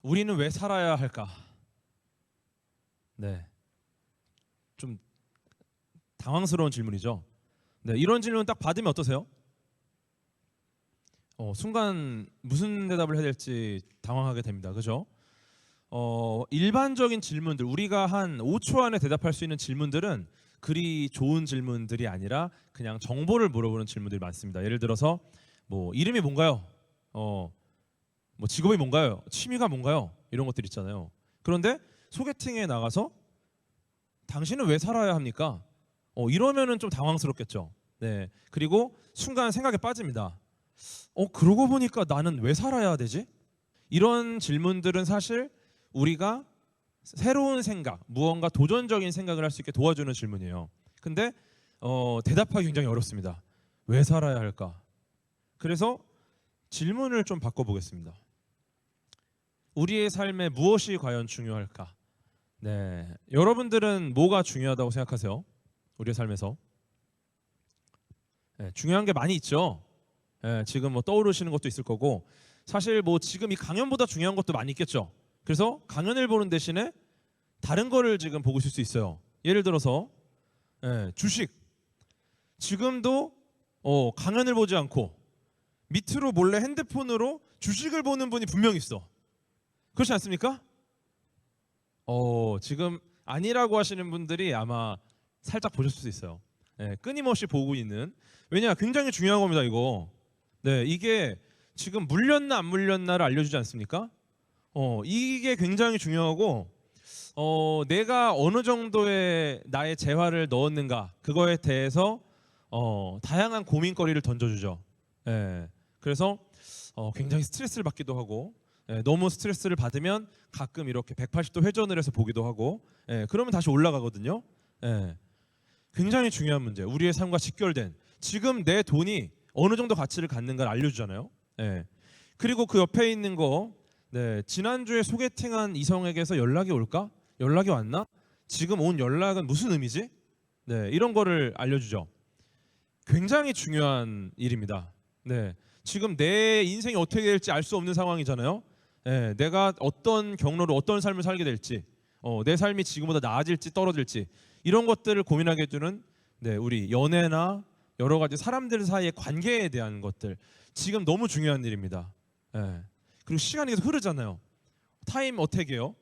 우리는 왜 살아야 할까? 네, 좀 당황스러운 질문이죠. 네, 이런 질문 딱 받으면 어떠세요? 순간 무슨 대답을 해야 될지 당황하게 됩니다. 그죠? 일반적인 질문들, 우리가 한 5초 안에 대답할 수 있는 질문들은 그리 좋은 질문들이 아니라 그냥 정보를 물어보는 질문들이 많습니다. 예를 들어서 뭐 이름이 뭔가요? 뭐 직업이 뭔가요? 취미가 뭔가요? 이런 것들 있잖아요. 그런데 소개팅에 나가서 당신은 왜 살아야 합니까? 이러면은 좀 당황스럽겠죠. 네. 그리고 순간 생각에 빠집니다. 그러고 보니까 나는 왜 살아야 되지? 이런 질문들은 사실 우리가 새로운 생각, 무언가 도전적인 생각을 할 수 있게 도와주는 질문이에요. 근데 대답하기 굉장히 어렵습니다. 왜 살아야 할까? 그래서 질문을 좀 바꿔보겠습니다. 우리의 삶에 무엇이 과연 중요할까? 네, 여러분들은 뭐가 중요하다고 생각하세요? 우리의 삶에서 중요한 게 많이 있죠. 지금 뭐 떠오르시는 것도 있을 거고 사실 뭐 지금 이 강연보다 중요한 것도 많이 있겠죠. 그래서 강연을 보는 대신에 다른 거를 지금 보고 있을 수 있어요. 예를 들어서 주식. 지금도 강연을 보지 않고 밑으로 몰래 핸드폰으로 주식을 보는 분이 분명 있어. 그렇지 않습니까? 지금 아니라고 하시는 분들이 아마 살짝 보셨을 수 있어요. 끊임없이 보고 있는. 왜냐, 굉장히 중요한 겁니다, 이거. 네, 이게 지금 물렸나 안 물렸나를 알려주지 않습니까? 이게 굉장히 중요하고, 내가 어느 정도의 나의 재화를 넣었는가 그거에 대해서 다양한 고민거리를 던져주죠. 그래서 굉장히 스트레스를 받기도 하고, 너무 스트레스를 받으면 가끔 이렇게 180도 회전을 해서 보기도 하고, 그러면 다시 올라가거든요. 굉장히 중요한 문제. 우리의 삶과 직결된 지금 내 돈이 어느 정도 가치를 갖는가를 알려주잖아요. 그리고 그 옆에 있는 거, 지난주에 소개팅한 이성에게서 연락이 올까? 연락이 왔나? 지금 온 연락은 무슨 의미지? 이런 거를 알려주죠. 굉장히 중요한 일입니다. 지금 내 인생이 어떻게 될지 알 수 없는 상황이잖아요. 내가 어떤 경로로 어떤 삶을 살게 될지, 내 삶이 지금보다 나아질지 떨어질지 이런 것들을 고민하게 해주는 우리 연애나 여러 가지 사람들 사이의 관계에 대한 것들 지금 너무 중요한 일입니다. 그리고 시간이 계속 흐르잖아요. 타임 어택이에요.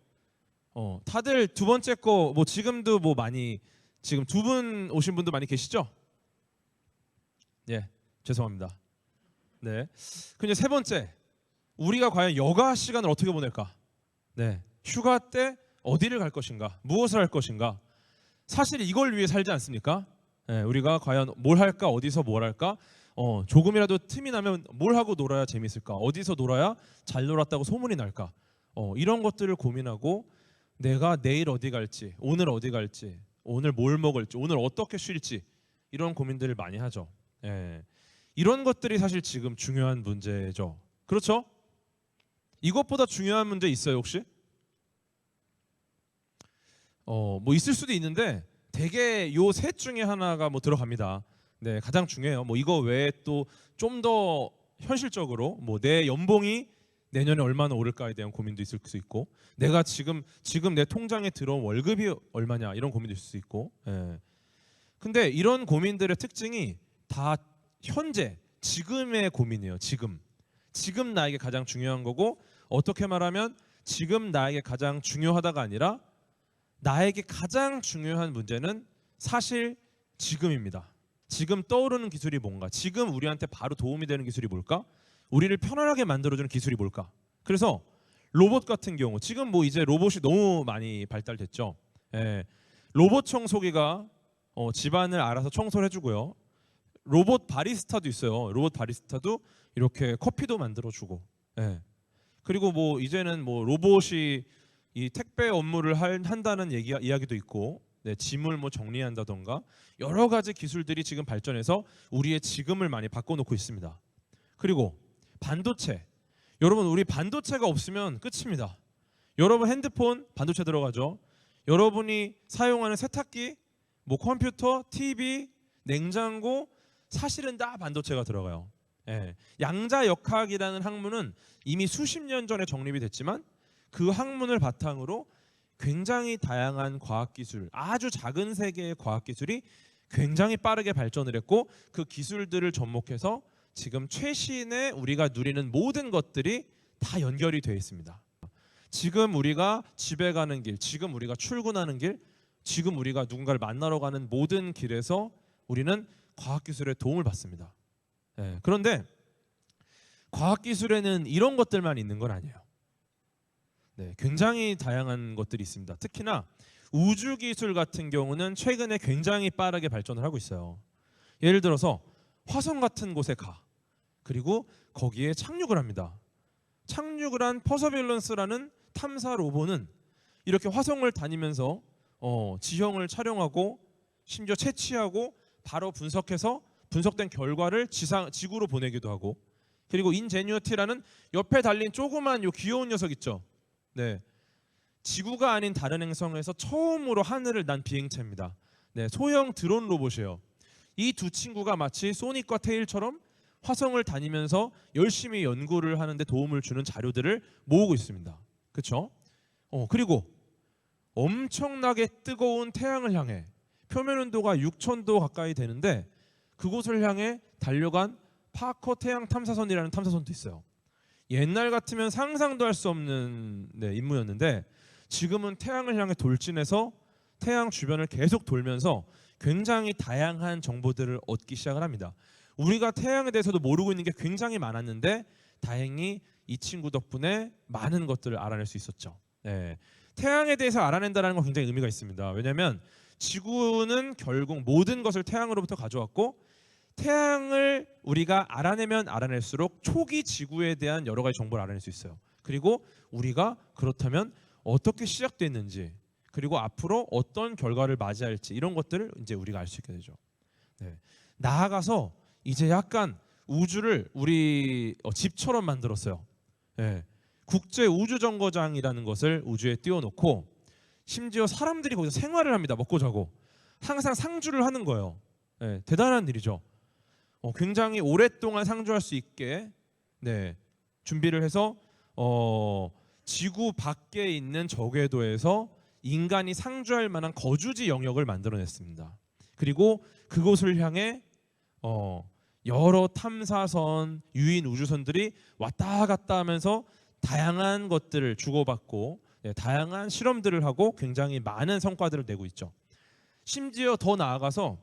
다들 두 번째 거 뭐 지금도 뭐 많이 지금 두 분 오신 분도 많이 계시죠? 죄송합니다. 근데 세 번째, 우리가 과연 여가 시간을 어떻게 보낼까? 휴가 때 어디를 갈 것인가? 무엇을 할 것인가? 사실 이걸 위해 살지 않습니까? 우리가 과연 뭘 할까? 어디서 뭘 할까? 조금이라도 틈이 나면 뭘 하고 놀아야 재밌을까? 어디서 놀아야 잘 놀았다고 소문이 날까? 이런 것들을 고민하고 내가 내일 어디 갈지, 오늘 어디 갈지, 오늘 뭘 먹을지, 오늘 어떻게 쉴지 이런 고민들을 많이 하죠. 이런 것들이 사실 지금 중요한 문제죠. 그렇죠? 이것보다 중요한 문제 있어요, 혹시? 뭐 있을 수도 있는데 대개 요 셋 중에 하나가 뭐 들어갑니다. 가장 중요해요. 뭐 이거 외에 또 좀 더 현실적으로 뭐 내 연봉이 내년에 얼마나 오를까에 대한 고민도 있을 수 있고, 내가 지금 내 통장에 들어온 월급이 얼마냐 이런 고민도 있을 수 있고. 근데 이런 고민들의 특징이 다 현재 지금의 고민이에요. 지금 나에게 가장 중요한 거고, 어떻게 말하면 지금 나에게 가장 중요하다가 아니라 나에게 가장 중요한 문제는 사실 지금입니다. 지금 떠오르는 기술이 뭔가, 지금 우리한테 바로 도움이 되는 기술이 뭘까, 우리를 편안하게 만들어주는 기술이 뭘까. 그래서 로봇 같은 경우 지금 뭐 이제 로봇이 너무 많이 발달됐죠. 로봇 청소기가 집안을 알아서 청소를 해주고요. 로봇 바리스타도 있어요. 로봇 바리스타도 이렇게 커피도 만들어주고. 그리고 뭐 이제는 뭐 로봇이 이 택배 업무를 한다는 이야기도 있고, 짐을 뭐 정리한다던가 여러 가지 기술들이 지금 발전해서 우리의 지금을 많이 바꿔놓고 있습니다. 그리고 반도체. 여러분, 우리 반도체가 없으면 끝입니다. 여러분 핸드폰 반도체 들어가죠. 여러분이 사용하는 세탁기, 뭐 컴퓨터, TV, 냉장고 사실은 다 반도체가 들어가요. 양자역학이라는 학문은 이미 수십 년 전에 정립이 됐지만 그 학문을 바탕으로 굉장히 다양한 과학기술, 아주 작은 세계의 과학기술이 굉장히 빠르게 발전을 했고 그 기술들을 접목해서 지금 최신의 우리가 누리는 모든 것들이 다 연결이 되어 있습니다. 지금 우리가 집에 가는 길, 지금 우리가 출근하는 길, 지금 우리가 누군가를 만나러 가는 모든 길에서 우리는 과학기술의 도움을 받습니다. 그런데 과학기술에는 이런 것들만 있는 건 아니에요. 굉장히 다양한 것들이 있습니다. 특히나 우주기술 같은 경우는 최근에 굉장히 빠르게 발전을 하고 있어요. 예를 들어서 화성 같은 곳에 가, 그리고 거기에 착륙을 합니다. 착륙을 한 퍼서비런스라는 탐사 로봇은 이렇게 화성을 다니면서 지형을 촬영하고 심지어 채취하고 바로 분석해서 분석된 결과를 지구로 보내기도 하고, 그리고 인제뉴어티라는 옆에 달린 조그만 요 귀여운 녀석 있죠. 지구가 아닌 다른 행성에서 처음으로 하늘을 난 비행체입니다. 소형 드론 로봇이에요. 이 두 친구가 마치 소닉과 테일처럼 화성을 다니면서 열심히 연구를 하는데 도움을 주는 자료들을 모으고 있습니다. 그렇죠? 그리고 엄청나게 뜨거운 태양을 향해, 표면 온도가 6,000도 가까이 되는데 그곳을 향해 달려간 파커 태양 탐사선이라는 탐사선도 있어요. 옛날 같으면 상상도 할 수 없는 임무였는데 지금은 태양을 향해 돌진해서 태양 주변을 계속 돌면서 굉장히 다양한 정보들을 얻기 시작을 합니다. 우리가 태양에 대해서도 모르고 있는 게 굉장히 많았는데 다행히 이 친구 덕분에 많은 것들을 알아낼 수 있었죠. 태양에 대해서 알아낸다는 건 굉장히 의미가 있습니다. 왜냐하면 지구는 결국 모든 것을 태양으로부터 가져왔고, 태양을 우리가 알아내면 알아낼수록 초기 지구에 대한 여러 가지 정보를 알아낼 수 있어요. 그리고 우리가 그렇다면 어떻게 시작됐는지, 그리고 앞으로 어떤 결과를 맞이할지, 이런 것들을 이제 우리가 알 수 있게 되죠. 나아가서 이제 약간 우주를 우리 집처럼 만들었어요. 국제 우주 정거장이라는 것을 우주에 띄워놓고 심지어 사람들이 거기서 생활을 합니다. 먹고 자고 항상 상주를 하는 거예요. 대단한 일이죠. 굉장히 오랫동안 상주할 수 있게 준비를 해서 지구 밖에 있는 저궤도에서 인간이 상주할 만한 거주지 영역을 만들어냈습니다. 그리고 그곳을 향해 여러 탐사선, 유인 우주선들이 왔다 갔다 하면서 다양한 것들을 주고받고 다양한 실험들을 하고 굉장히 많은 성과들을 내고 있죠. 심지어 더 나아가서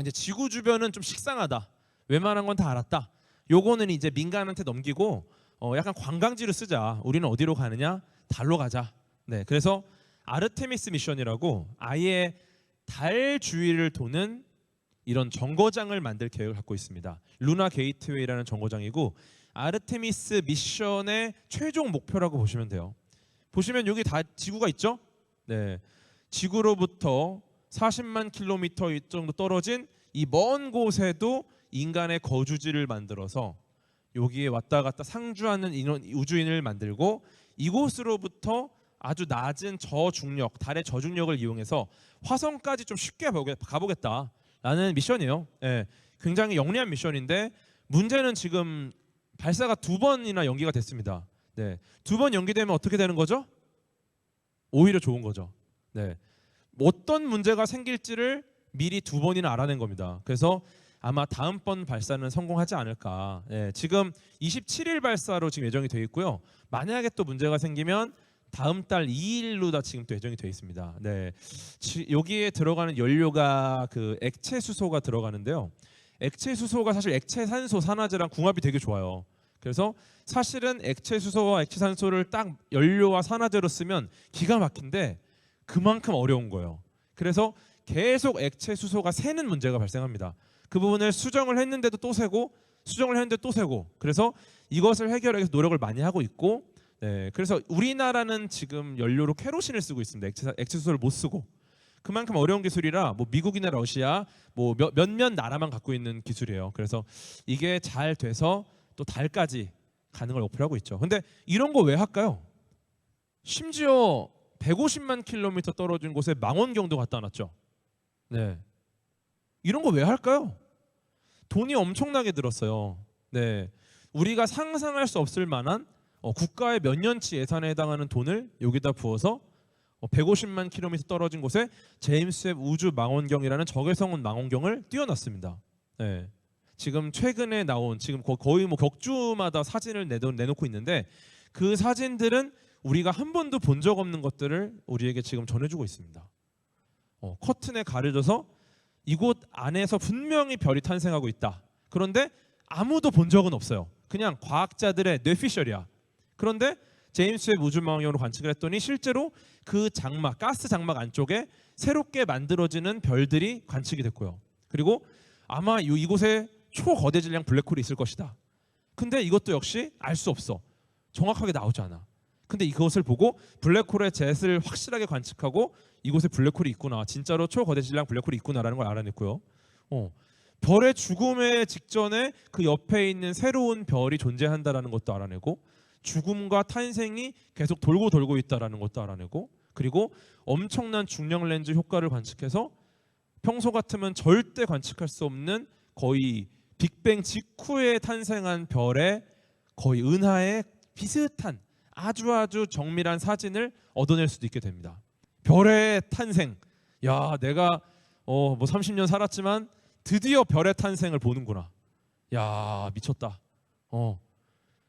이제 지구 주변은 좀 식상하다, 웬만한 건 다 알았다, 요거는 이제 민간한테 넘기고 약간 관광지로 쓰자. 우리는 어디로 가느냐? 달로 가자. 그래서 아르테미스 미션이라고 아예 달 주위를 도는 이런 정거장을 만들 계획을 갖고 있습니다. 루나 게이트웨이라는 정거장이고 아르테미스 미션의 최종 목표라고 보시면 돼요. 보시면 여기 다 지구가 있죠? 지구로부터 40만 킬로미터 정도 떨어진 이 먼 곳에도 인간의 거주지를 만들어서 여기에 왔다 갔다 상주하는 우주인을 만들고, 이곳으로부터 아주 낮은 저중력, 달의 저중력을 이용해서 화성까지 좀 쉽게 가보겠다라는 미션이에요. 굉장히 영리한 미션인데 문제는 지금 발사가 2번이나 연기가 됐습니다. 2번 연기되면 어떻게 되는 거죠? 오히려 좋은 거죠. 어떤 문제가 생길지를 미리 2번이나 알아낸 겁니다. 그래서 아마 다음번 발사는 성공하지 않을까. 지금 27일 발사로 지금 예정이 되어 있고요. 만약에 또 문제가 생기면 다음 달 2일로 다 지금 또 예정이 되어 있습니다. 여기에 들어가는 연료가 그 액체 수소가 들어가는데요. 액체 수소가 사실 액체 산소, 산화제랑 궁합이 되게 좋아요. 그래서 사실은 액체 수소와 액체 산소를 딱 연료와 산화제로 쓰면 기가 막힌데 그만큼 어려운 거예요. 그래서 계속 액체 수소가 새는 문제가 발생합니다. 그 부분을 수정을 했는데도 또 새고, 수정을 했는데 또 새고, 그래서 이것을 해결하기 위해서 노력을 많이 하고 있고, 그래서 우리나라는 지금 연료로 케로신을 쓰고 있습니다. 액체 수소를 못 쓰고. 그만큼 어려운 기술이라 뭐 미국이나 러시아 뭐 몇몇 나라만 갖고 있는 기술이에요. 그래서 이게 잘 돼서 또 달까지 가는 걸 목표로 하고 있죠. 근데 이런 거 왜 할까요? 심지어 150만 킬로미터 떨어진 곳에 망원경도 갖다 놨죠. 이런 거 왜 할까요? 돈이 엄청나게 들었어요. 우리가 상상할 수 없을 만한 국가의 몇 년치 예산에 해당하는 돈을 여기다 부어서 150만 킬로미터 떨어진 곳에 제임스 웹 우주 망원경이라는 적외선은 망원경을 띄워놨습니다. 네. 지금 최근에 나온 지금 거의 뭐 격주마다 사진을 내놓고 있는데 그 사진들은 우리가 한 번도 본 적 없는 것들을 우리에게 지금 전해주고 있습니다. 커튼에 가려져서 이곳 안에서 분명히 별이 탄생하고 있다. 그런데 아무도 본 적은 없어요. 그냥 과학자들의 뇌피셜이야. 그런데 제임스 웹 우주망원경으로 관측을 했더니 실제로 그 장막, 가스 장막 안쪽에 새롭게 만들어지는 별들이 관측이 됐고요. 그리고 아마 이곳에 초거대 질량 블랙홀이 있을 것이다. 근데 이것도 역시 알 수 없어. 정확하게 나오지 않아. 근데 이것을 보고 블랙홀의 젯을 확실하게 관측하고 이곳에 블랙홀이 있구나. 진짜로 초거대 질량 블랙홀이 있구나라는 걸 알아냈고요. 별의 죽음의 직전에 그 옆에 있는 새로운 별이 존재한다라는 것도 알아내고 죽음과 탄생이 계속 돌고 있다라는 것도 알아내고 그리고 엄청난 중력 렌즈 효과를 관측해서 평소 같으면 절대 관측할 수 없는 거의 빅뱅 직후에 탄생한 별의 거의 은하에 비슷한 아주 정밀한 사진을 얻어낼 수도 있게 됩니다. 별의 탄생. 야, 내가 뭐 30년 살았지만 드디어 별의 탄생을 보는구나. 야, 미쳤다.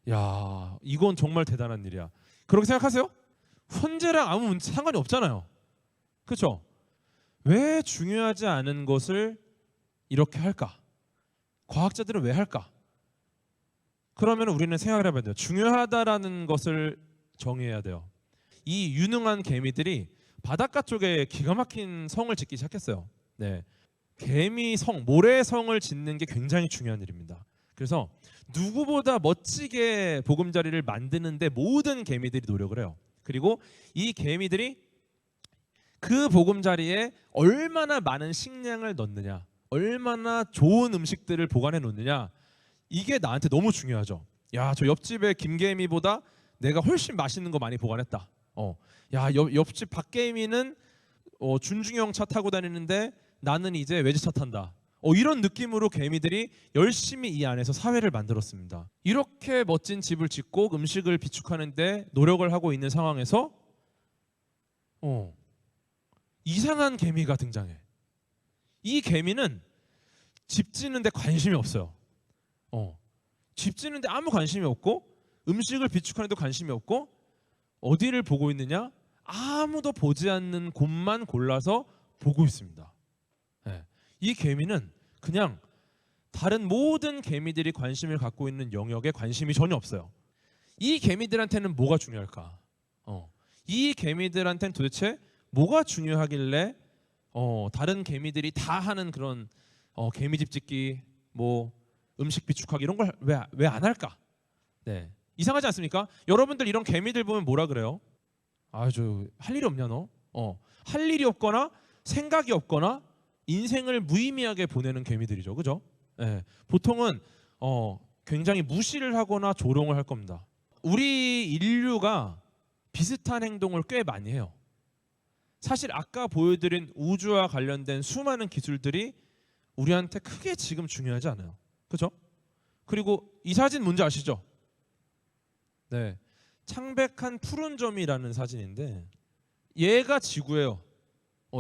야, 이건 정말 대단한 일이야. 그렇게 생각하세요? 현재랑 아무 상관이 없잖아요. 그렇죠? 왜 중요하지 않은 것을 이렇게 할까? 과학자들은 왜 할까? 그러면 우리는 생각을 해봐야 돼요. 중요하다라는 것을 정의해야 돼요. 이 유능한 개미들이 바닷가 쪽에 기가 막힌 성을 짓기 시작했어요. 네, 개미성, 모래성을 짓는 게 굉장히 중요한 일입니다. 그래서 누구보다 멋지게 보금자리를 만드는데 모든 개미들이 노력을 해요. 그리고 이 개미들이 그 보금자리에 얼마나 많은 식량을 넣느냐, 얼마나 좋은 음식들을 보관해 놓느냐, 이게 나한테 너무 중요하죠. 야, 저 옆집의 김개미보다 내가 훨씬 맛있는 거 많이 보관했다. 야, 옆집 박개미는 준중형 차 타고 다니는데 나는 이제 외제차 탄다. 이런 느낌으로 개미들이 열심히 이 안에서 사회를 만들었습니다. 이렇게 멋진 집을 짓고 음식을 비축하는데 노력을 하고 있는 상황에서 이상한 개미가 등장해. 이 개미는 집 짓는데 관심이 없어요. 집 짓는데 아무 관심이 없고 음식을 비축하는데 관심이 없고 어디를 보고 있느냐? 아무도 보지 않는 곳만 골라서 보고 있습니다. 네. 이 개미는 그냥 다른 모든 개미들이 관심을 갖고 있는 영역에 관심이 전혀 없어요. 이 개미들한테는 뭐가 중요할까? 이 개미들한테는 도대체 뭐가 중요하길래 다른 개미들이 다 하는 그런 개미집 짓기, 뭐 음식 비축하기 이런 걸 왜 안 할까? 네. 이상하지 않습니까? 여러분들 이런 개미들 보면 뭐라 그래요? 아주 할 일이 없냐 너? 할 일이 없거나 생각이 없거나 인생을 무의미하게 보내는 개미들이죠, 그죠? 네. 보통은 굉장히 무시를 하거나 조롱을 할 겁니다. 우리 인류가 비슷한 행동을 꽤 많이 해요. 사실 아까 보여드린 우주와 관련된 수많은 기술들이 우리한테 크게 지금 중요하지 않아요, 그죠? 그리고 이 사진 뭔지 아시죠? 네, 창백한 푸른 점이라는 사진인데 얘가 지구예요.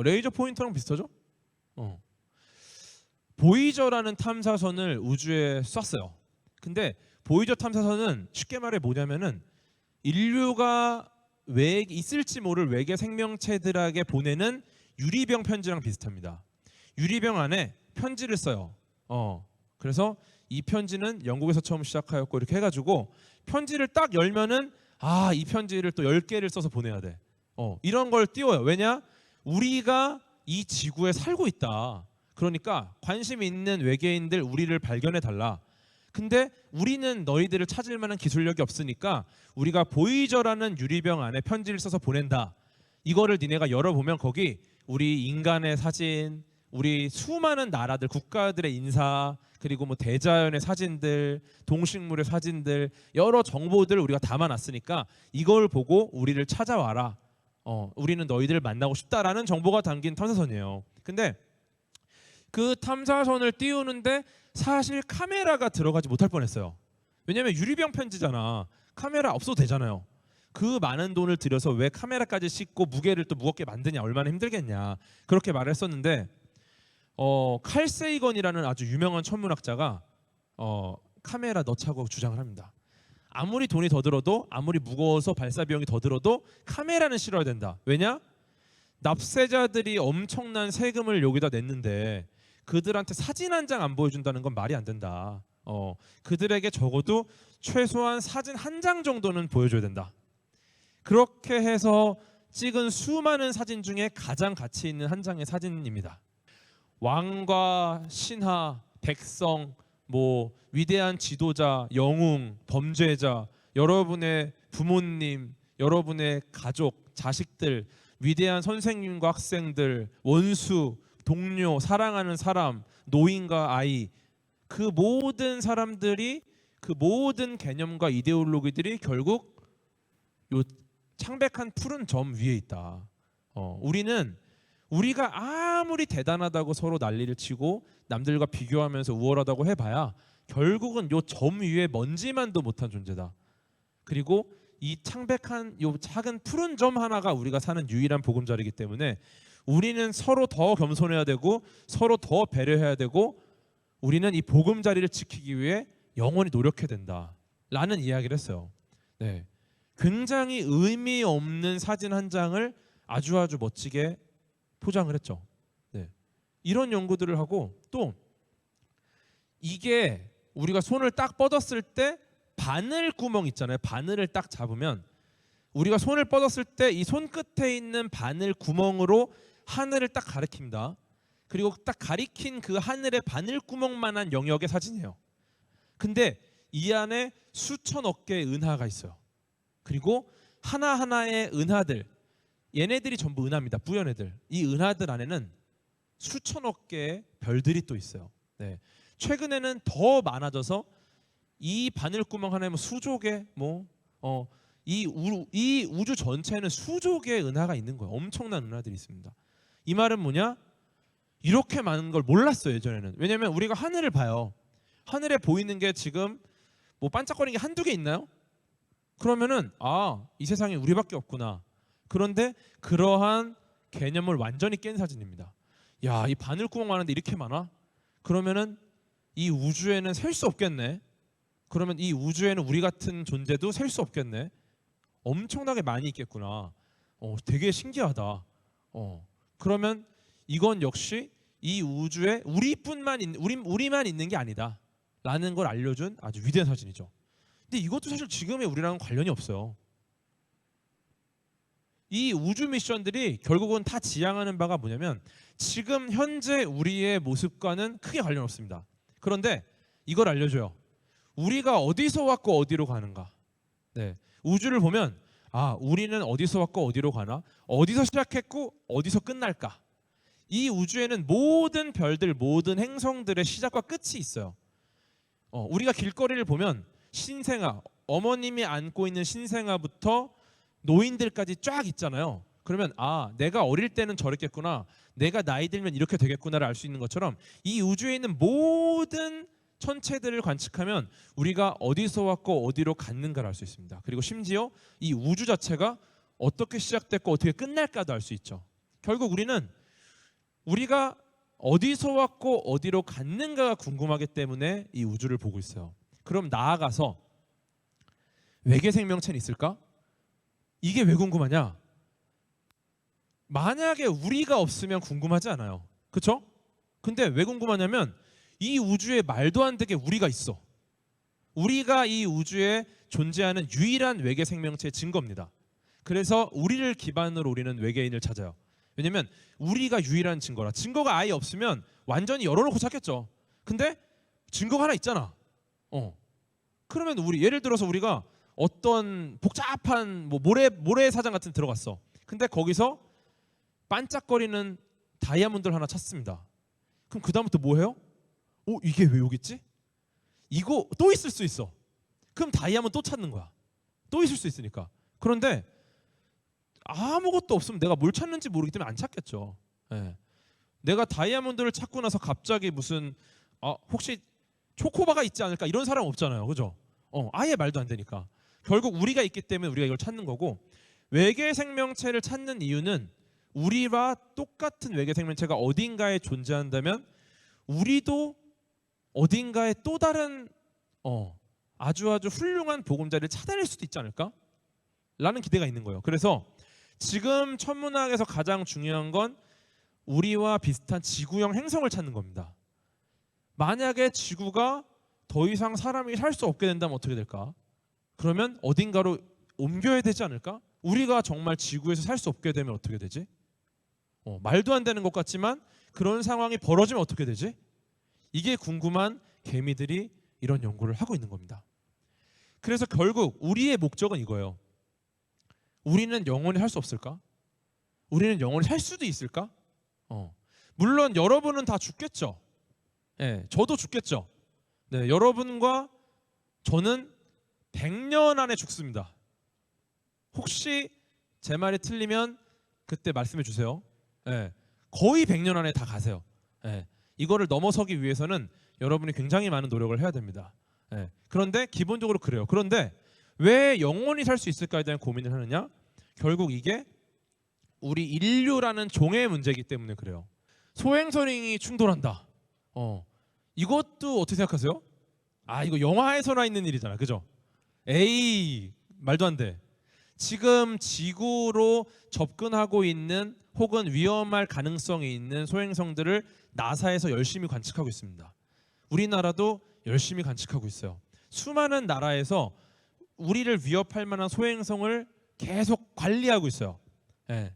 레이저 포인터랑 비슷하죠? 보이저라는 탐사선을 우주에 쐈어요. 근데 보이저 탐사선은 쉽게 말해 뭐냐면은 인류가 있을지 모를 외계 생명체들에게 보내는 유리병 편지랑 비슷합니다. 유리병 안에 편지를 써요. 그래서 이 편지는 영국에서 처음 시작하였고 이렇게 해가지고 편지를 딱 열면은 이 편지를 또 10개를 써서 보내야 돼. 이런 걸 띄워요. 왜냐? 우리가 이 지구에 살고 있다. 그러니까 관심 있는 외계인들 우리를 발견해 달라. 근데 우리는 너희들을 찾을 만한 기술력이 없으니까 우리가 보이저라는 유리병 안에 편지를 써서 보낸다. 이거를 니네가 열어보면 거기 우리 인간의 사진, 우리 수많은 나라들, 국가들의 인사, 그리고 뭐 대자연의 사진들, 동식물의 사진들, 여러 정보들을 우리가 담아놨으니까 이걸 보고 우리를 찾아와라. 우리는 너희들을 만나고 싶다라는 정보가 담긴 탐사선이에요. 근데 그 탐사선을 띄우는데 사실 카메라가 들어가지 못할 뻔했어요. 왜냐면 유리병 편지잖아. 카메라 없어도 되잖아요. 그 많은 돈을 들여서 왜 카메라까지 싣고 무게를 또 무겁게 만드냐, 얼마나 힘들겠냐, 그렇게 말을 했었는데 칼 세이건이라는 아주 유명한 천문학자가 카메라 넣자고 주장을 합니다. 아무리 돈이 더 들어도, 아무리 무거워서 발사 비용이 더 들어도 카메라는 실어야 된다. 왜냐? 납세자들이 엄청난 세금을 여기다 냈는데 그들한테 사진 한 장 안 보여준다는 건 말이 안 된다. 그들에게 적어도 최소한 사진 한 장 정도는 보여줘야 된다. 그렇게 해서 찍은 수많은 사진 중에 가장 가치 있는 한 장의 사진입니다. 왕과 신하, 백성, 위대한 지도자, 영웅, 범죄자, 여러분의 부모님, 여러분의 가족, 자식들, 위대한 선생님과 학생들, 원수, 동료, 사랑하는 사람, 노인과 아이, 그 모든 사람들이, 그 모든 개념과 이데올로기들이 결국 요 창백한 푸른 점 위에 있다. 우리가 아무리 대단하다고 서로 난리를 치고 남들과 비교하면서 우월하다고 해봐야 결국은 요 점 위에 먼지만도 못한 존재다. 그리고 이 창백한 요 작은 푸른 점 하나가 우리가 사는 유일한 보금자리이기 때문에 우리는 서로 더 겸손해야 되고 서로 더 배려해야 되고 우리는 이 보금자리를 지키기 위해 영원히 노력해야 된다라는 이야기를 했어요. 네. 굉장히 의미 없는 사진 한 장을 아주 멋지게 포장을 했죠. 네. 이런 연구들을 하고 또 이게 우리가 손을 딱 뻗었을 때 바늘 구멍 있잖아요. 바늘을 딱 잡으면 우리가 손을 뻗었을 때 이 손끝에 있는 바늘 구멍으로 하늘을 딱 가리킵니다. 그리고 딱 가리킨 그 하늘의 바늘 구멍만한 영역의 사진이에요. 근데 이 안에 수천억 개의 은하가 있어요. 그리고 하나하나의 은하들, 얘네들이 전부 은하입니다. 뿌연 애들. 이 은하들 안에는 수천억 개의 별들이 또 있어요. 네. 최근에는 더 많아져서 이 바늘구멍 하나에 수조 개, 이 우주 전체에는 수조 개의 은하가 있는 거예요. 엄청난 은하들이 있습니다. 이 말은 뭐냐? 이렇게 많은 걸 몰랐어요, 예전에는. 왜냐하면 우리가 하늘을 봐요. 하늘에 보이는 게 지금 반짝거리는 게 한두 개 있나요? 그러면은 이 세상에 우리밖에 없구나. 그런데 그러한 개념을 완전히 깬 사진입니다. 야, 이 바늘구멍 많은데 이렇게 많아? 그러면은 이 우주에는 셀 수 없겠네. 그러면 이 우주에는 우리 같은 존재도 셀 수 없겠네. 엄청나게 많이 있겠구나. 되게 신기하다. 그러면 이건 역시 이 우주에 우리만 있는 게 아니다. 라는 걸 알려준 아주 위대한 사진이죠. 근데 이것도 사실 지금의 우리랑은 관련이 없어요. 이 우주 미션들이 결국은 다 지향하는 바가 뭐냐면 지금 현재 우리의 모습과는 크게 관련 없습니다. 그런데 이걸 알려줘요. 우리가 어디서 왔고 어디로 가는가. 네. 우주를 보면 우리는 어디서 왔고 어디로 가나, 어디서 시작했고 어디서 끝날까. 이 우주에는 모든 별들, 모든 행성들의 시작과 끝이 있어요. 우리가 길거리를 보면 신생아, 어머님이 안고 있는 신생아부터 노인들까지 쫙 있잖아요. 그러면 내가 어릴 때는 저랬겠구나, 내가 나이 들면 이렇게 되겠구나를 알 수 있는 것처럼 이 우주에 있는 모든 천체들을 관측하면 우리가 어디서 왔고 어디로 갔는가를 알 수 있습니다. 그리고 심지어 이 우주 자체가 어떻게 시작됐고 어떻게 끝날까도 알 수 있죠. 결국 우리가 어디서 왔고 어디로 갔는가가 궁금하기 때문에 이 우주를 보고 있어요. 그럼 나아가서 외계 생명체는 있을까? 이게 왜 궁금하냐? 만약에 우리가 없으면 궁금하지 않아요. 그렇죠? 근데 왜 궁금하냐면 이 우주에 말도 안 되게 우리가 있어. 우리가 이 우주에 존재하는 유일한 외계 생명체의 증거입니다. 그래서 우리를 기반으로 우리는 외계인을 찾아요. 왜냐면 우리가 유일한 증거라. 증거가 아예 없으면 완전히 열어놓고 찾겠죠. 근데 증거가 하나 있잖아. 그러면 예를 들어서 우리가 어떤 복잡한 모래사장 같은 데 들어갔어. 근데 거기서 반짝거리는 다이아몬드를 하나 찾습니다. 그럼 그 다음부터 뭐 해요? 이게 왜 여기 있지? 이거 또 있을 수 있어. 그럼 다이아몬드 또 찾는 거야. 또 있을 수 있으니까. 그런데 아무것도 없으면 내가 뭘 찾는지 모르기 때문에 안 찾겠죠. 네. 내가 다이아몬드를 찾고 나서 갑자기 무슨 혹시 초코바가 있지 않을까 이런 사람 없잖아요. 그죠? 아예 말도 안 되니까. 결국 우리가 있기 때문에 우리가 이걸 찾는 거고, 외계 생명체를 찾는 이유는 우리와 똑같은 외계 생명체가 어딘가에 존재한다면 우리도 어딘가에 또 다른 아주 훌륭한 보금자리를 찾아낼 수도 있지 않을까? 라는 기대가 있는 거예요. 그래서 지금 천문학에서 가장 중요한 건 우리와 비슷한 지구형 행성을 찾는 겁니다. 만약에 지구가 더 이상 사람이 살 수 없게 된다면 어떻게 될까? 그러면 어딘가로 옮겨야 되지 않을까? 우리가 정말 지구에서 살 수 없게 되면 어떻게 되지? 말도 안 되는 것 같지만 그런 상황이 벌어지면 어떻게 되지? 이게 궁금한 개미들이 이런 연구를 하고 있는 겁니다. 그래서 결국 우리의 목적은 이거예요. 우리는 영원히 살 수 없을까? 우리는 영원히 살 수도 있을까? 물론 여러분은 다 죽겠죠. 네, 저도 죽겠죠. 네, 여러분과 저는 100년 안에 죽습니다. 혹시 제 말이 틀리면 그때 말씀해 주세요. 네, 거의 100년 안에 다 가세요. 네, 이거를 넘어서기 위해서는 여러분이 굉장히 많은 노력을 해야 됩니다. 네, 그런데 기본적으로 그래요. 그런데 왜 영원히 살 수 있을까에 대한 고민을 하느냐? 결국 이게 우리 인류라는 종의 문제이기 때문에 그래요. 소행성이 충돌한다. 이것도 어떻게 생각하세요? 이거 영화에서나 있는 일이잖아, 그죠? 에이, 말도 안 돼. 지금 지구로 접근하고 있는 혹은 위험할 가능성이 있는 소행성들을 나사에서 열심히 관측하고 있습니다. 우리나라도 열심히 관측하고 있어요. 수많은 나라에서 우리를 위협할 만한 소행성을 계속 관리하고 있어요. 예.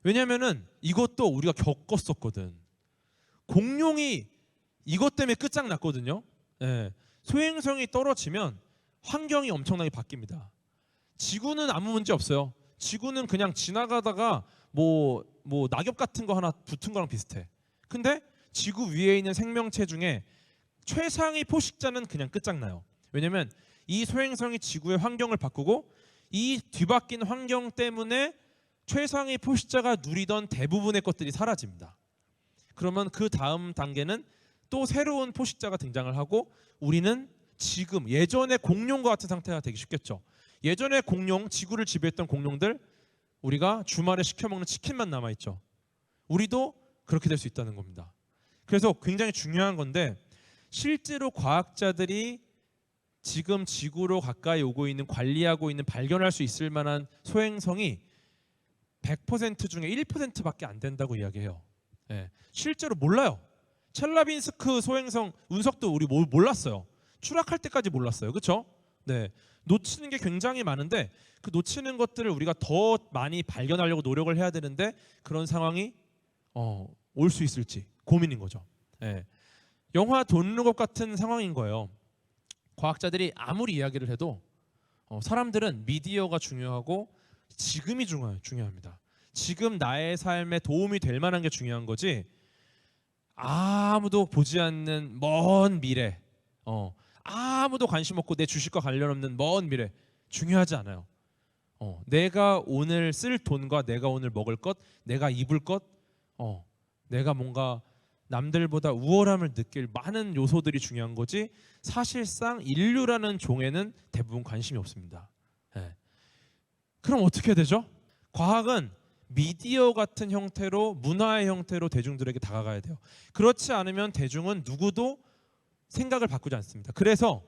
왜냐면은 이것도 우리가 겪었었거든. 공룡이 이것 때문에 끝장났거든요. 예. 소행성이 떨어지면 환경이 엄청나게 바뀝니다. 지구는 아무 문제 없어요. 지구는 그냥 지나가다가 뭐 낙엽 같은 거 하나 붙은 거랑 비슷해. 근데 지구 위에 있는 생명체 중에 최상위 포식자는 그냥 끝장나요. 왜냐면 이 소행성이 지구의 환경을 바꾸고 이 뒤바뀐 환경 때문에 최상위 포식자가 누리던 대부분의 것들이 사라집니다. 그러면 그 다음 단계는 또 새로운 포식자가 등장을 하고 우리는 지금 예전의 공룡과 같은 상태가 되기 쉽겠죠. 예전에 공룡, 지구를 지배했던 공룡들, 우리가 주말에 시켜 먹는 치킨만 남아있죠. 우리도 그렇게 될 수 있다는 겁니다. 그래서 굉장히 중요한 건데, 실제로 과학자들이 지금 지구로 가까이 오고 있는, 관리하고 있는, 발견할 수 있을 만한 소행성이 100% 중에 1%밖에 안 된다고 이야기해요. 예, 실제로 몰라요. 첼라빈스크 소행성 운석도 우리 몰랐어요. 추락할 때까지 몰랐어요. 그렇죠? 네, 놓치는 게 굉장히 많은데 그 놓치는 것들을 우리가 더 많이 발견하려고 노력을 해야 되는데 그런 상황이 올 수 있을지 고민인 거죠. 예, 영화 돈룩업 같은 상황인 거예요. 과학자들이 아무리 이야기를 해도 사람들은 미디어가 중요하고 지금이 중요합니다. 지금 나의 삶에 도움이 될 만한 게 중요한 거지, 아무도 보지 않는 먼 미래, 아무도 관심 없고 내 주식과 관련 없는 먼 미래 중요하지 않아요. 내가 오늘 쓸 돈과 내가 오늘 먹을 것, 내가 입을 것, 내가 뭔가 남들보다 우월함을 느낄 많은 요소들이 중요한 거지, 사실상 인류라는 종에는 대부분 관심이 없습니다. 예. 그럼 어떻게 되죠? 과학은 미디어 같은 형태로, 문화의 형태로 대중들에게 다가가야 돼요. 그렇지 않으면 대중은 누구도 생각을 바꾸지 않습니다. 그래서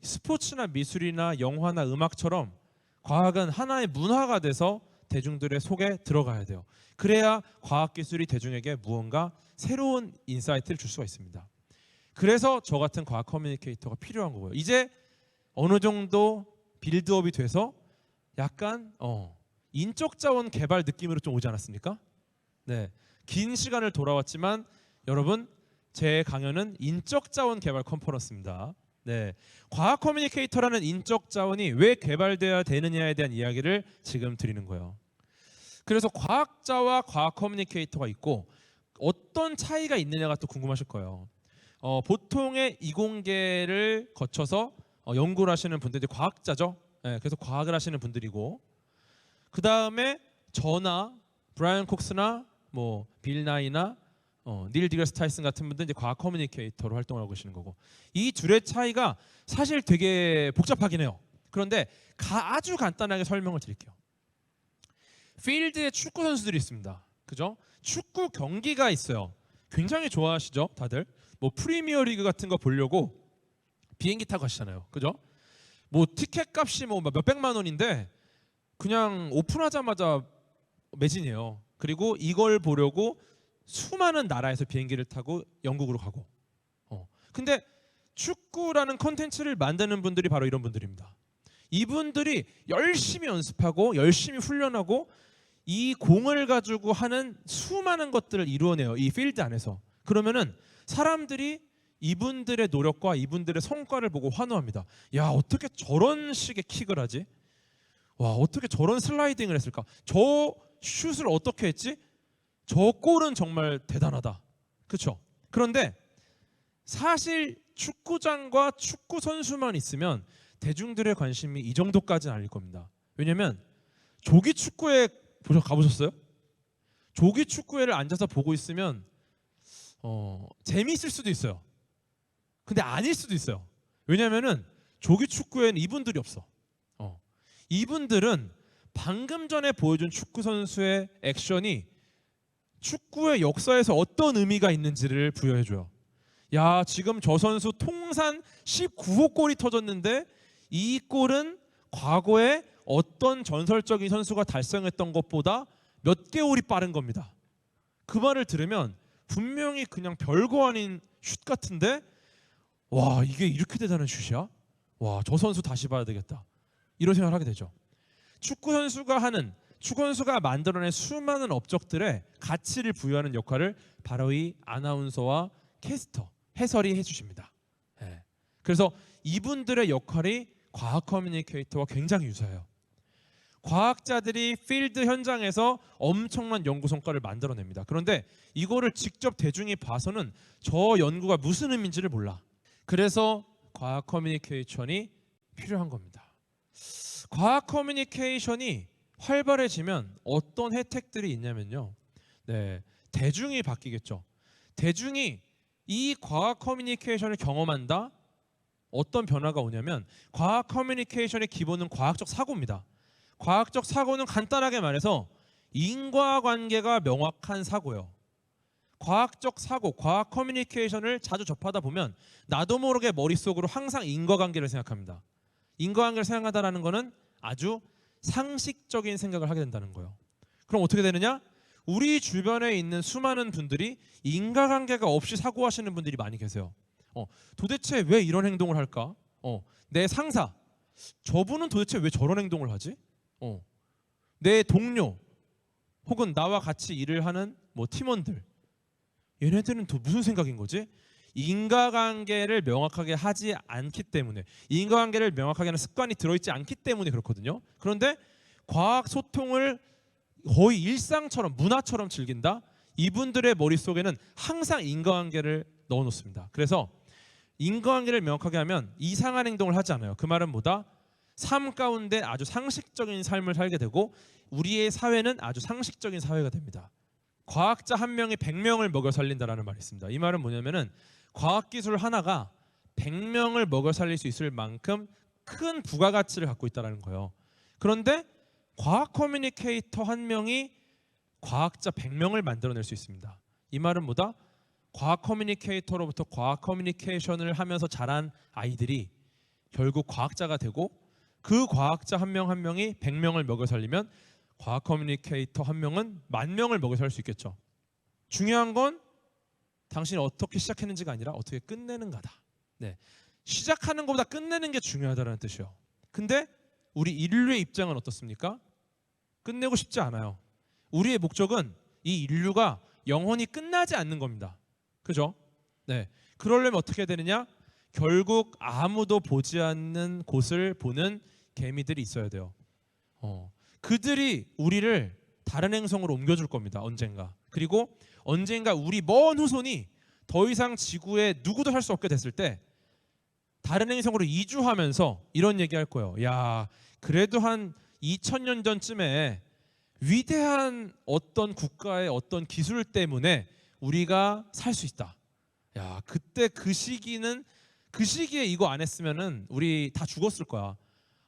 스포츠나 미술이나 영화나 음악처럼 과학은 하나의 문화가 돼서 대중들의 속에 들어가야 돼요. 그래야 과학기술이 대중에게 무언가 새로운 인사이트를 줄 수가 있습니다. 그래서 저 같은 과학 커뮤니케이터가 필요한 거고요. 이제 어느 정도 빌드업이 돼서 약간 인적 자원 개발 느낌으로 좀 오지 않았습니까? 네, 긴 시간을 돌아왔지만 여러분, 제 강연은 인적 자원 개발 컨퍼런스입니다. 네, 과학 커뮤니케이터라는 인적 자원이 왜 개발되어야 되느냐에 대한 이야기를 지금 드리는 거예요. 그래서 과학자와 과학 커뮤니케이터가 있고 어떤 차이가 있느냐가 또 궁금하실 거예요. 보통의 이공계를 거쳐서 연구를 하시는 분들이 과학자죠. 네, 그래서 과학을 하시는 분들이고, 그 다음에 저나 브라이언 콕스나 빌 나이나 닐 디그레스 타이슨 같은 분들 이제 과학 커뮤니케이터로 활동을 하고 계시는 거고, 이 둘의 차이가 사실 되게 복잡하긴 해요. 그런데 아주 간단하게 설명을 드릴게요. 필드에 축구 선수들이 있습니다. 그죠? 축구 경기가 있어요. 굉장히 좋아하시죠, 다들? 뭐 프리미어리그 같은 거 보려고 비행기 타고 가시잖아요. 그죠? 뭐 티켓 값이 뭐 몇백만 원인데 그냥 오픈하자마자 매진이에요. 그리고 이걸 보려고 수많은 나라에서 비행기를 타고 영국으로 가고. 근데 축구라는 컨텐츠를 만드는 분들이 바로 이런 분들입니다. 이분들이 열심히 연습하고 열심히 훈련하고 이 공을 가지고 하는 수많은 것들을 이루어내요. 이 필드 안에서. 그러면은 사람들이 이분들의 노력과 이분들의 성과를 보고 환호합니다. 야, 어떻게 저런 식의 킥을 하지? 와, 어떻게 저런 슬라이딩을 했을까? 저 슛을 어떻게 했지? 저 골은 정말 대단하다. 그렇죠? 그런데 사실 축구장과 축구 선수만 있으면 대중들의 관심이 이 정도까지는 아닐 겁니다. 왜냐면 조기 축구회 가보셨어요? 조기 축구회를 앉아서 보고 있으면 재미있을 수도 있어요. 근데 아닐 수도 있어요. 왜냐면은 조기 축구회는 이분들이 없어. 이분들은 방금 전에 보여준 축구 선수의 액션이 축구의 역사에서 어떤 의미가 있는지를 부여해줘요. 야, 지금 저 선수 통산 19호 골이 터졌는데 이 골은 과거에 어떤 전설적인 선수가 달성했던 것보다 몇 개월이 빠른 겁니다. 그 말을 들으면 분명히 그냥 별거 아닌 슛 같은데 와, 이게 이렇게 대단한 슛이야? 와, 저 선수 다시 봐야 되겠다. 이런 생각을 하게 되죠. 축구 선수가 만들어낸 수많은 업적들의 가치를 부여하는 역할을 바로 이 아나운서와 캐스터, 해설이 해주십니다. 그래서 이분들의 역할이 과학 커뮤니케이터와 굉장히 유사해요. 과학자들이 필드 현장에서 엄청난 연구 성과를 만들어냅니다. 그런데 이거를 직접 대중이 봐서는 저 연구가 무슨 의미인지를 몰라. 그래서 과학 커뮤니케이션이 필요한 겁니다. 과학 커뮤니케이션이 활발해지면 어떤 혜택들이 있냐면요. 대중이 바뀌겠죠. 대중이 이 과학 커뮤니케이션을 경험한다. 어떤 변화가 오냐면 과학 커뮤니케이션의 기본은 과학적 사고입니다. 과학적 사고는 간단하게 말해서 인과관계가 명확한 사고예요. 과학적 사고, 과학 커뮤니케이션을 자주 접하다 보면 나도 모르게 머릿속으로 항상 인과관계를 생각합니다. 인과관계를 생각하다라는 것은 아주 상식적인 생각을 하게 된다는 거예요. 그럼 어떻게 되느냐? 우리 주변에 있는 수많은 분들이 인과관계가 없이 사고하시는 분들이 많이 계세요. 도대체 왜 이런 행동을 할까? 내 상사, 저분은 도대체 왜 저런 행동을 하지? 내 동료, 혹은 나와 같이 일을 하는 팀원들, 얘네들은 또 무슨 생각인 거지? 인과관계를 명확하게 하지 않기 때문에, 인과관계를 명확하게 하는 습관이 들어있지 않기 때문에 그렇거든요. 그런데 과학 소통을 거의 일상처럼, 문화처럼 즐긴다? 이분들의 머릿속에는 항상 인과관계를 넣어놓습니다. 그래서 인과관계를 명확하게 하면 이상한 행동을 하지 않아요. 그 말은 뭐다? 삶 가운데 아주 상식적인 삶을 살게 되고 우리의 사회는 아주 상식적인 사회가 됩니다. 과학자 한 명이 100명을 먹여 살린다라는 말이 있습니다. 이 말은 뭐냐면은 과학기술 하나가 100명을 먹여 살릴 수 있을 만큼 큰 부가가치를 갖고 있다는 거예요. 그런데 과학 커뮤니케이터 한 명이 과학자 100명을 만들어낼 수 있습니다. 이 말은 뭐다? 과학 커뮤니케이터로부터 과학 커뮤니케이션을 하면서 자란 아이들이 결국 과학자가 되고 그 과학자 한 명 한 명이 100명을 먹여 살리면 과학 커뮤니케이터 한 명은 10,000명을 먹여 살 수 있겠죠. 중요한 건 당신이 어떻게 시작했는지가 아니라 어떻게 끝내는가다. 시작하는 것보다 끝내는 게 중요하다는 뜻이에요. 근데 우리 인류의 입장은 어떻습니까? 끝내고 싶지 않아요. 우리의 목적은 이 인류가 영원히 끝나지 않는 겁니다. 그죠? 그러려면 어떻게 되느냐? 결국 아무도 보지 않는 곳을 보는 개미들이 있어야 돼요. 그들이 우리를 다른 행성으로 옮겨줄 겁니다. 언젠가. 그리고 언젠가 우리 먼 후손이 더 이상 지구에 누구도 살 수 없게 됐을 때 다른 행성으로 이주하면서 이런 얘기할 거예요. 야, 그래도 한 2000년 전쯤에 위대한 어떤 국가의 어떤 기술 때문에 우리가 살 수 있다. 야, 그때 그 시기에 이거 안 했으면은 우리 다 죽었을 거야.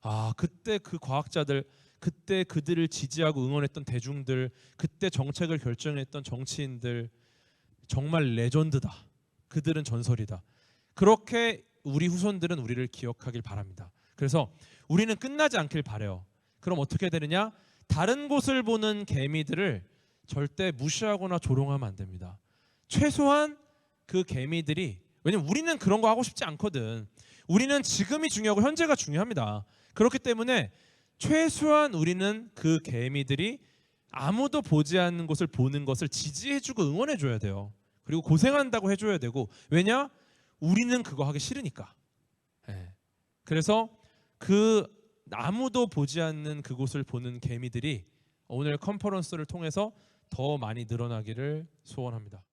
아, 그때 그 과학자들, 그때 그들을 지지하고 응원했던 대중들, 그때 정책을 결정했던 정치인들 정말 레전드다. 그들은 전설이다. 그렇게 우리 후손들은 우리를 기억하길 바랍니다. 그래서 우리는 끝나지 않길 바래요. 그럼 어떻게 되느냐? 다른 곳을 보는 개미들을 절대 무시하거나 조롱하면 안 됩니다. 최소한 그 개미들이, 왜냐면 우리는 그런 거 하고 싶지 않거든. 우리는 지금이 중요하고 현재가 중요합니다. 그렇기 때문에 최소한 우리는 그 개미들이 아무도 보지 않는 곳을 보는 것을 지지해주고 응원해줘야 돼요. 그리고 고생한다고 해줘야 되고, 왜냐? 우리는 그거 하기 싫으니까. 예. 그래서 그 아무도 보지 않는 그곳을 보는 개미들이 오늘 컨퍼런스를 통해서 더 많이 늘어나기를 소원합니다.